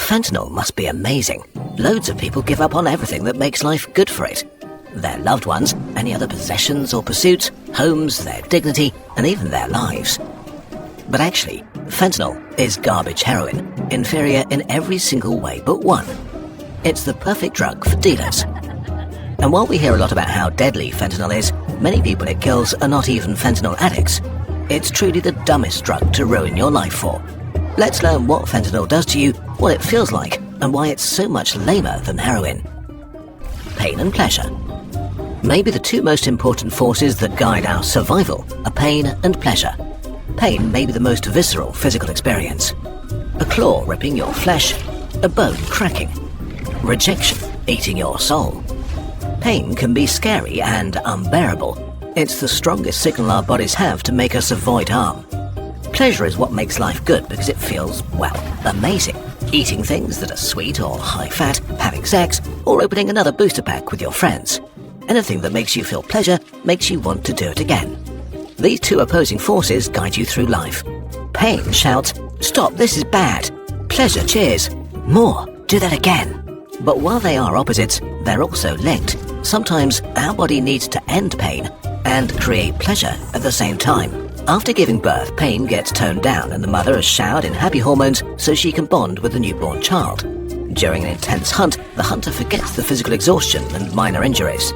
Fentanyl must be amazing. Loads of people give up on everything that makes life good for it. Their loved ones, any other possessions or pursuits, homes, their dignity, and even their lives. But actually, fentanyl is garbage heroin, inferior in every single way but one. It's the perfect drug for dealers. And while we hear a lot about how deadly fentanyl is, many people it kills are not even fentanyl addicts. It's truly the dumbest drug to ruin your life for. Let's learn what fentanyl does to you, what it feels like, and why it's so much lamer than heroin. Pain and pleasure. Maybe the two most important forces that guide our survival are pain and pleasure. Pain may be the most visceral physical experience. A claw ripping your flesh, a bone cracking. Rejection eating your soul. Pain can be scary and unbearable. It's the strongest signal our bodies have to make us avoid harm. Pleasure is what makes life good because it feels, well, amazing. Eating things that are sweet or high-fat, having sex, or opening another booster pack with your friends. Anything that makes you feel pleasure makes you want to do it again. These two opposing forces guide you through life. Pain shouts, "Stop, this is bad." Pleasure cheers, "More, do that again." But while they are opposites, they're also linked. Sometimes our body needs to end pain and create pleasure at the same time. After giving birth, pain gets toned down and the mother is showered in happy hormones so she can bond with the newborn child. During an intense hunt, the hunter forgets the physical exhaustion and minor injuries.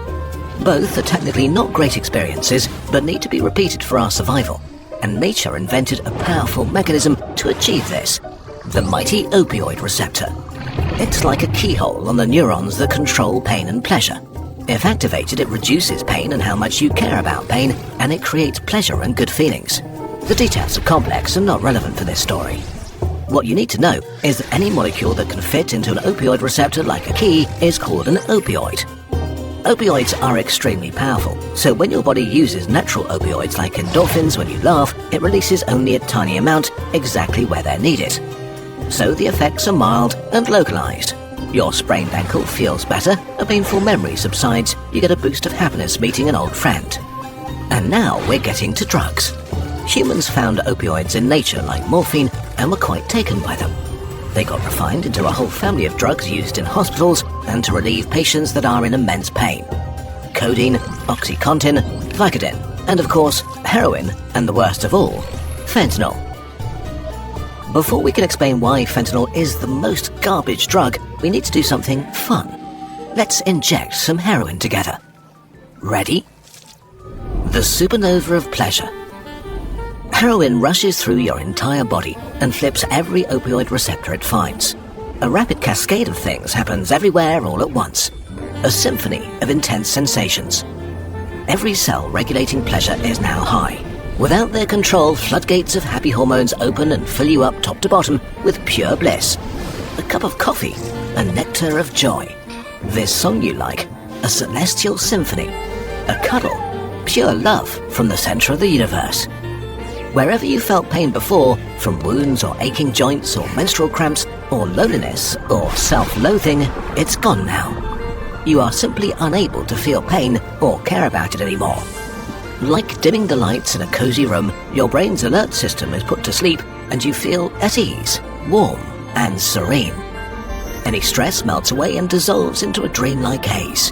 Both are technically not great experiences, but need to be repeated for our survival. And nature invented a powerful mechanism to achieve this: the mighty opioid receptor. It's like a keyhole on the neurons that control pain and pleasure. If activated, it reduces pain and how much you care about pain, and it creates pleasure and good feelings. The details are complex and not relevant for this story. What you need to know is that any molecule that can fit into an opioid receptor like a key is called an opioid. Opioids are extremely powerful, so when your body uses natural opioids like endorphins when you laugh, it releases only a tiny amount exactly where they're needed. So the effects are mild and localized. Your sprained ankle feels better, a painful memory subsides, you get a boost of happiness meeting an old friend. And now we're getting to drugs. Humans found opioids in nature like morphine and were quite taken by them. They got refined into a whole family of drugs used in hospitals and to relieve patients that are in immense pain. Codeine, OxyContin, Vicodin, and of course, heroin, and the worst of all, fentanyl. Before we can explain why fentanyl is the most garbage drug, we need to do something fun. Let's inject some heroin together. Ready? The supernova of pleasure. Heroin rushes through your entire body and flips every opioid receptor it finds. A rapid cascade of things happens everywhere all at once. A symphony of intense sensations. Every cell regulating pleasure is now high. Without their control, floodgates of happy hormones open and fill you up top to bottom with pure bliss. A cup of coffee, a nectar of joy. This song you like, a celestial symphony. A cuddle, pure love from the center of the universe. Wherever you felt pain before, from wounds or aching joints or menstrual cramps or loneliness or self-loathing, it's gone now. You are simply unable to feel pain or care about it anymore. Like dimming the lights in a cozy room, your brain's alert system is put to sleep and you feel at ease, warm and serene. Any stress melts away and dissolves into a dreamlike haze.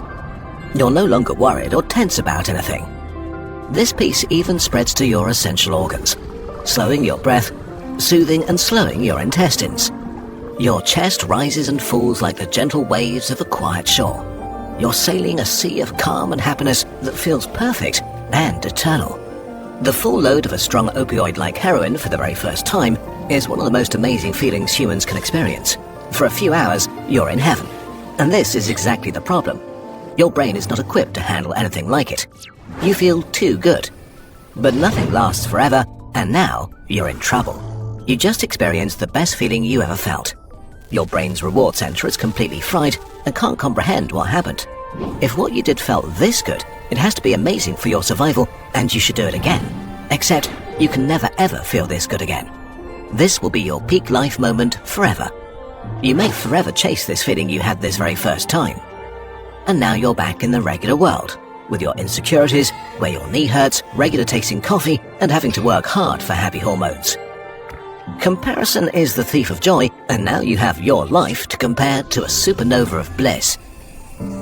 You're no longer worried or tense about anything. This peace even spreads to your essential organs, slowing your breath, soothing and slowing your intestines. Your chest rises and falls like the gentle waves of a quiet shore. You're sailing a sea of calm and happiness that feels perfect and eternal. The full load of a strong opioid like heroin for the very first time is one of the most amazing feelings humans can experience. For a few hours, you're in heaven. And this is exactly the problem. Your brain is not equipped to handle anything like it. You feel too good. But nothing lasts forever, and now you're in trouble. You just experienced the best feeling you ever felt. Your brain's reward center is completely fried and can't comprehend what happened. If what you did felt this good, it has to be amazing for your survival, and you should do it again. Except, you can never ever feel this good again. This will be your peak life moment forever. You may forever chase this feeling you had this very first time. And now you're back in the regular world, with your insecurities, where your knee hurts, regular tasting coffee, and having to work hard for happy hormones. Comparison is the thief of joy, and now you have your life to compare to a supernova of bliss.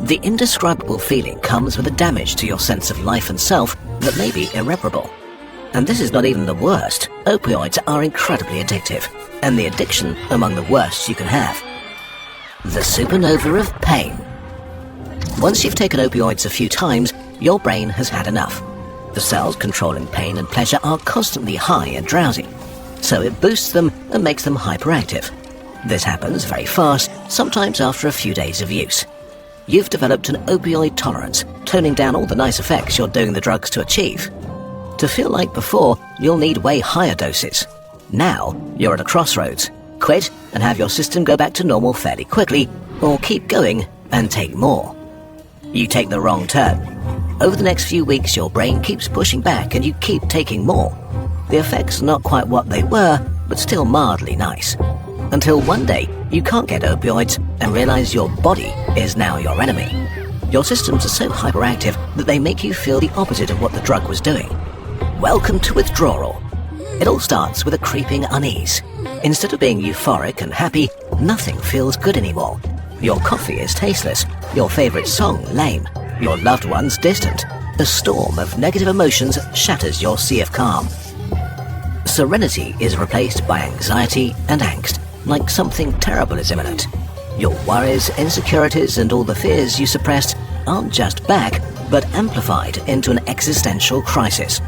The indescribable feeling comes with a damage to your sense of life and self that may be irreparable. And this is not even the worst. Opioids are incredibly addictive, and the addiction among the worst you can have. The supernova of pain. Once you've taken opioids a few times, your brain has had enough. The cells controlling pain and pleasure are constantly high and drowsy, so it boosts them and makes them hyperactive. This happens very fast, sometimes after a few days of use. You've developed an opioid tolerance, toning down all the nice effects you're doing the drugs to achieve. To feel like before, you'll need way higher doses. Now, you're at a crossroads. Quit and have your system go back to normal fairly quickly, or keep going and take more. You take the wrong turn. Over the next few weeks, your brain keeps pushing back and you keep taking more. The effects are not quite what they were, but still mildly nice. Until one day, you can't get opioids and realize your body is now your enemy. Your systems are so hyperactive that they make you feel the opposite of what the drug was doing. Welcome to withdrawal. It all starts with a creeping unease. Instead of being euphoric and happy, nothing feels good anymore. Your coffee is tasteless, your favorite song lame, your loved ones distant. A storm of negative emotions shatters your sea of calm. Serenity is replaced by anxiety and angst, like something terrible is imminent. Your worries, insecurities, and all the fears you suppressed aren't just back, but amplified into an existential crisis.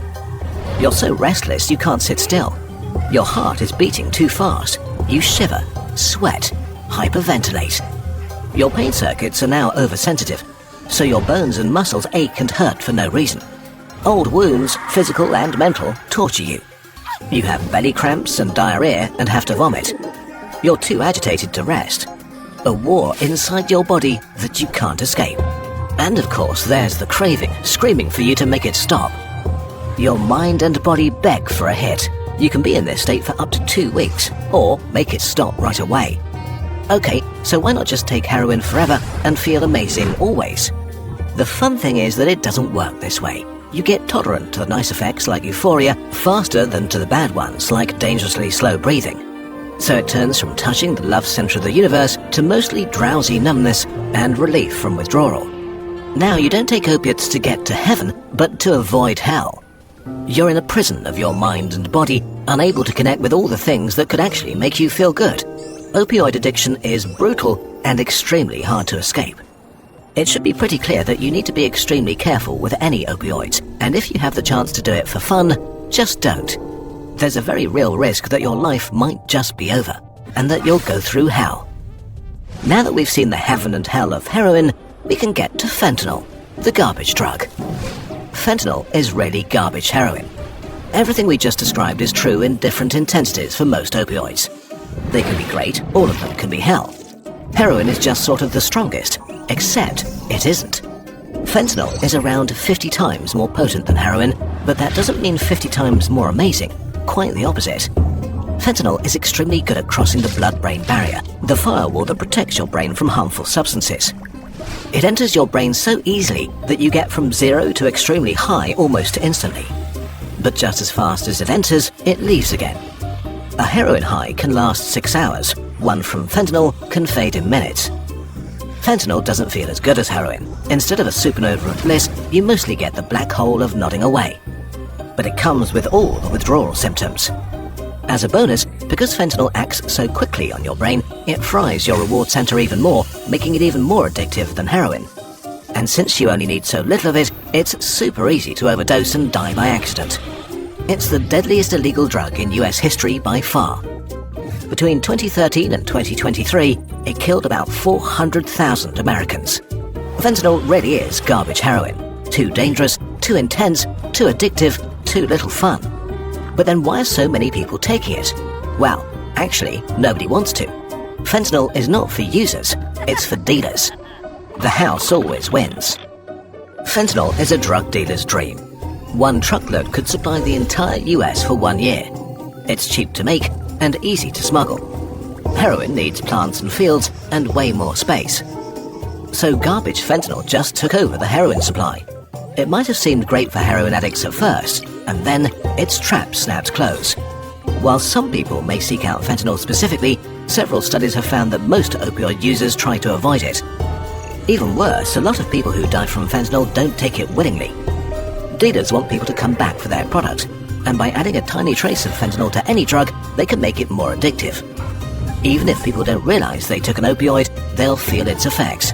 You're so restless you can't sit still. Your heart is beating too fast. You shiver, sweat, hyperventilate. Your pain circuits are now oversensitive, so your bones and muscles ache and hurt for no reason. Old wounds, physical and mental, torture you. You have belly cramps and diarrhea and have to vomit. You're too agitated to rest. A war inside your body that you can't escape. And of course, there's the craving, screaming for you to make it stop. Your mind and body beg for a hit. You can be in this state for up to 2 weeks, or make it stop right away. Okay, so why not just take heroin forever and feel amazing always? The fun thing is that it doesn't work this way. You get tolerant to the nice effects like euphoria faster than to the bad ones like dangerously slow breathing. So it turns from touching the love center of the universe to mostly drowsy numbness and relief from withdrawal. Now you don't take opiates to get to heaven, but to avoid hell. You're in a prison of your mind and body, unable to connect with all the things that could actually make you feel good. Opioid addiction is brutal and extremely hard to escape. It should be pretty clear that you need to be extremely careful with any opioids, and if you have the chance to do it for fun, just don't. There's a very real risk that your life might just be over, and that you'll go through hell. Now that we've seen the heaven and hell of heroin, we can get to fentanyl, the garbage drug. Fentanyl is really garbage heroin. Everything we just described is true in different intensities for most opioids. They can be great, all of them can be hell. Heroin is just sort of the strongest, except it isn't. Fentanyl is around 50 times more potent than heroin, but that doesn't mean 50 times more amazing, quite the opposite. Fentanyl is extremely good at crossing the blood-brain barrier, the firewall that protects your brain from harmful substances. It enters your brain so easily that you get from 0 to extremely high almost instantly. But just as fast as it enters, it leaves again. A heroin high can last 6 hours. One from fentanyl can fade in minutes. Fentanyl doesn't feel as good as heroin. Instead of a supernova of bliss, you mostly get the black hole of nodding away. But it comes with all the withdrawal symptoms. As a bonus, because fentanyl acts so quickly on your brain, it fries your reward center even more, making it even more addictive than heroin. And since you only need so little of it, it's super easy to overdose and die by accident. It's the deadliest illegal drug in US history by far. Between 2013 and 2023, it killed about 400,000 Americans. Fentanyl really is garbage heroin. Too dangerous, too intense, too addictive, too little fun. But then why are so many people taking it? Well, actually, nobody wants to. Fentanyl is not for users, it's for dealers. The house always wins. Fentanyl is a drug dealer's dream. One truckload could supply the entire US for 1 year. It's cheap to make and easy to smuggle. Heroin needs plants and fields and way more space. So garbage fentanyl just took over the heroin supply. It might have seemed great for heroin addicts at first, and then its trap snapped close. While some people may seek out fentanyl specifically, several studies have found that most opioid users try to avoid it. Even worse, a lot of people who die from fentanyl don't take it willingly. Dealers want people to come back for their product, and by adding a tiny trace of fentanyl to any drug, they can make it more addictive. Even if people don't realize they took an opioid, they'll feel its effects.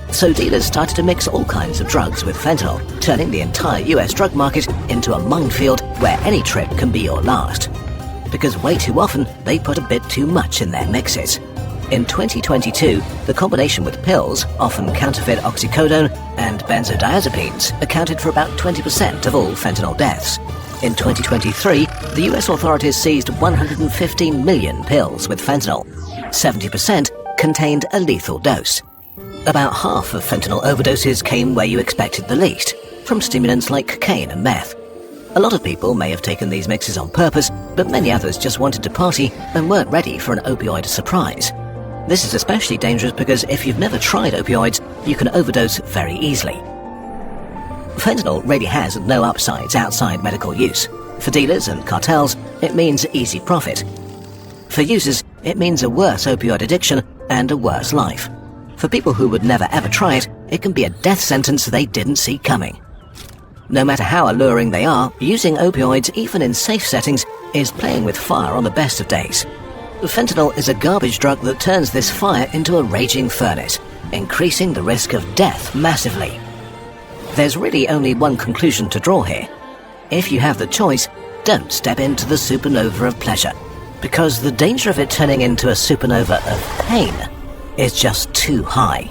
So dealers started to mix all kinds of drugs with fentanyl, turning the entire US drug market into a minefield where any trip can be your last. Because way too often, they put a bit too much in their mixes. In 2022, the combination with pills, often counterfeit oxycodone and benzodiazepines, accounted for about 20% of all fentanyl deaths. In 2023, the US authorities seized 115 million pills with fentanyl. 70% contained a lethal dose. About half of fentanyl overdoses came where you expected the least, from stimulants like cocaine and meth. A lot of people may have taken these mixes on purpose, but many others just wanted to party and weren't ready for an opioid surprise. This is especially dangerous because if you've never tried opioids, you can overdose very easily. Fentanyl really has no upsides outside medical use. For dealers and cartels, it means easy profit. For users, it means a worse opioid addiction and a worse life. For people who would never ever try it, it can be a death sentence they didn't see coming. No matter how alluring they are, using opioids, even in safe settings, is playing with fire on the best of days. Fentanyl is a garbage drug that turns this fire into a raging furnace, increasing the risk of death massively. There's really only one conclusion to draw here. If you have the choice, don't step into the supernova of pleasure, because the danger of it turning into a supernova of pain is just too high.